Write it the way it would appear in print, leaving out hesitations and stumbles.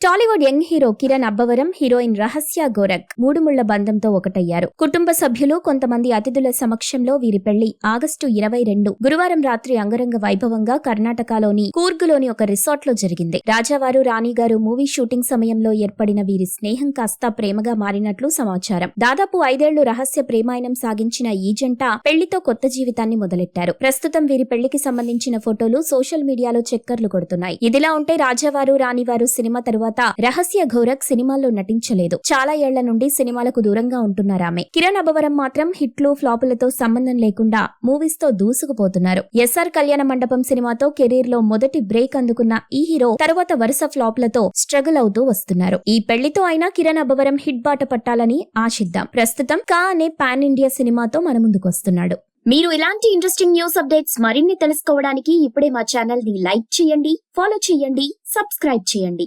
Tollywood young hero Kiran Abbavaram, heroine రహస్య గోరఖ్ మూడు ముళ్ల బంధంతో ఒకటయ్యారు. కుటుంబ సభ్యులు, కొంతమంది అతిథుల సమక్షంలో వీరి పెళ్లి ఆగస్టు 22 గురువారం రాత్రి అంగరంగ వైభవంగా కర్ణాటకలోని కూర్గులోని ఒక రిసార్ట్ లో జరిగింది. రాజావారు రాణిగారు మూవీ షూటింగ్ సమయంలో ఏర్పడిన వీరి స్నేహం కాస్త ప్రేమగా మారినట్లు సమాచారం. దాదాపు 5 ఏళ్లు రహస్య ప్రేమాయణం సాగించిన ఈ జంట పెళ్లితో కొత్త జీవితాన్ని మొదలెట్టారు. ప్రస్తుతం వీరి పెళ్లికి సంబంధించిన ఫోటోలు సోషల్ మీడియాలో చక్కర్లు కొడుతున్నాయి. ఇదిలా ఉంటే రాజావారు రాణివారు సినిమా తరువాత రహస్య గోరఖ్ సినిమాల్లో నటించలేదు. చాలా ఏళ్ల నుండి సినిమాలకు దూరంగా ఉంటున్నారామె. కిరణ్ అబ్బవరం మాత్రం హిట్లు, ఫ్లాపులతో సంబంధం లేకుండా మూవీస్ తో దూసుకుపోతున్నారు. ఎస్ఆర్ కళ్యాణ మండపం సినిమాతో కెరీర్ లో మొదటి బ్రేక్ అందుకున్న ఈ హీరో తరువాత వరుస ఫ్లాపులతో స్ట్రగుల్ అవుతూ వస్తున్నారు. ఈ పెళ్లితో అయినా కిరణ్ అబ్బవరం హిట్ బాట పట్టాలని ఆశిద్దాం. ప్రస్తుతం కా అనే పాన్ ఇండియా సినిమాతో మన ముందుకొస్తున్నాడు. మీరు ఇలాంటి ఇంట్రెస్టింగ్ న్యూస్ అప్డేట్స్ మరిన్ని తెలుసుకోవడానికి ఇప్పుడే మా ఛానల్ ని లైక్ చేయండి, ఫాలో చేయండి, సబ్స్క్రైబ్ చేయండి.